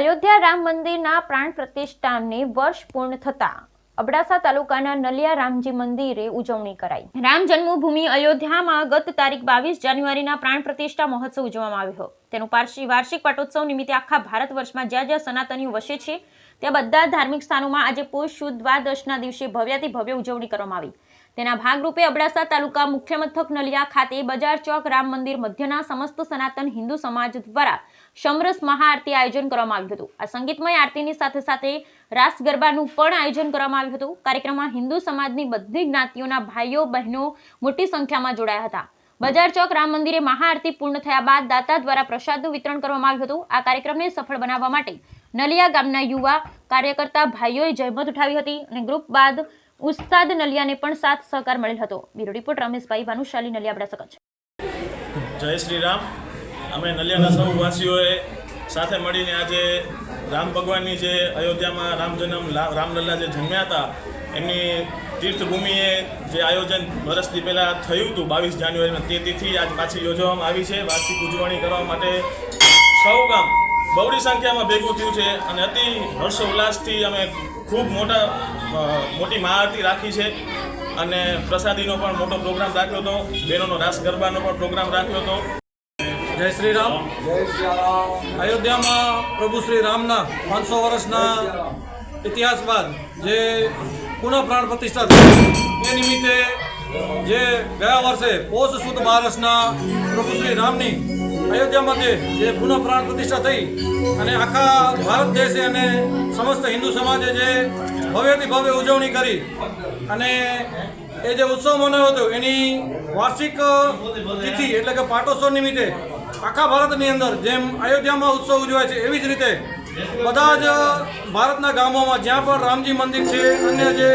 અયોધ્યા રામ મંદિરના પ્રાણ પ્રતિષ્ઠાને વર્ષ પૂર્ણ થતા અબડાસા તાલુકાના નલિયા રામજી મંદિરે ઉજવણી કરાઈ। રામ જન્મભૂમિ અયોધ્યામાં ગત તારીખ 22 જાન્યુઆરીના પ્રાણ પ્રતિષ્ઠા મહોત્સવ ઉજવવામાં આવ્યો। તેનું વાર્ષિક પાટોત્સવ નિમિત્તે આખા ભારત વર્ષમાં જ્યાં જ્યાં સનાતનીઓ વસે છે ત્યાં બધા ધાર્મિક સ્થાનોમાં આજે પોષ સુદ દ્વાદશના દિવસે ભવ્યાતિ ભવ્ય ઉજવણી કરવામાં આવી। તેના ભાગરૂપે અબડાસા તાલુકા મુખ્ય મથક નલિયા ખાતે બજાર ચોક રામ મંદિર મધ્યના સમસ્ત સનાતન હિન્દુ સમાજ દ્વારા સમરસ મહાઆરતી આયોજન કરવામાં આવ્યું હતું। આ સંગીતમય આરતીની સાથે સાથે રાસ ગરબાનું પણ આયોજન કરવામાં આવ્યું હતું। કાર્યક્રમમાં હિન્દુ સમાજની બધી જ્ઞાતિઓના ભાઈઓ બહેનો મોટી સંખ્યામાં જોડાયા હતા। બજાર ચોક રામ મંદિરે મહાઆરતી પૂર્ણ થયા બાદ દાતા દ્વારા પ્રસાદનું વિતરણ કરવામાં આવ્યું હતું। આ કાર્યક્રમને સફળ બનાવવા માટે નલિયા ગામના યુવા કાર્યકર્તા ભાઈઓએ જહેમત ઉઠાવી હતી અને ગ્રુપ બાદ ઉસ્તાદ નલિયાને પણ સાથ સહકાર મળેલ હતો। Bureau report Rameshbhai Bhanushali, Naliya, Abdasa, Kutch. જય શ્રી રામ। અમે નલિયાના સૌ વાસીઓએ સાથે મળીને આજે રામ ભગવાનની જે અયોધ્યામાં રામ જન્મ રામલલ્લા જે જન્મ્યા હતા એમની તીર્થભૂમિએ જે આયોજન વર્ષથી પહેલાં થયું હતું 22 જાન્યુઆરીમાં તે તિથિ આજ પાછી યોજવામાં આવી છે। વાર્ષિક ઉજવણી કરવા માટે સૌ ગામ બહોળી સંખ્યામાં ભેગું થયું છે અને અતિ હર્ષોલ્લાસથી અમે ખૂબ મોટી મહાઆરતી રાખી છે અને પ્રસાદીનો પણ મોટો પ્રોગ્રામ રાખ્યો હતો। બહેનોનો રાસ ગરબાનો પણ પ્રોગ્રામ રાખ્યો હતો। જય શ્રી રામ। અયોધ્યામાં પ્રભુ શ્રી રામના 500 વર્ષના ઇતિહાસ બાદ જે પુનઃ પ્રાણ પ્રતિષ્ઠા થઈ એ નિમિત્તે જે ગયા વર્ષે પોષ સુદ બારસના પ્રભુ શ્રી રામની અયોધ્યામાં જે પુનઃ પ્રાણ પ્રતિષ્ઠા થઈ અને આખા ભારત દેશે અને સમસ્ત હિન્દુ સમાજે જે ભવ્યથી ભવ્ય ઉજવણી કરી અને એ જે ઉત્સવ મનાવ્યો હતો એની વાર્ષિક તિથિ એટલે કે પાટોત્સવ નિમિત્તે આખા ભારતની અંદર જેમ અયોધ્યામાં ઉત્સવ ઉજવાય છે એવી જ રીતે બધા જ ભારતના ગામોમાં જ્યાં પણ રામજી મંદિર છે અન્ય જે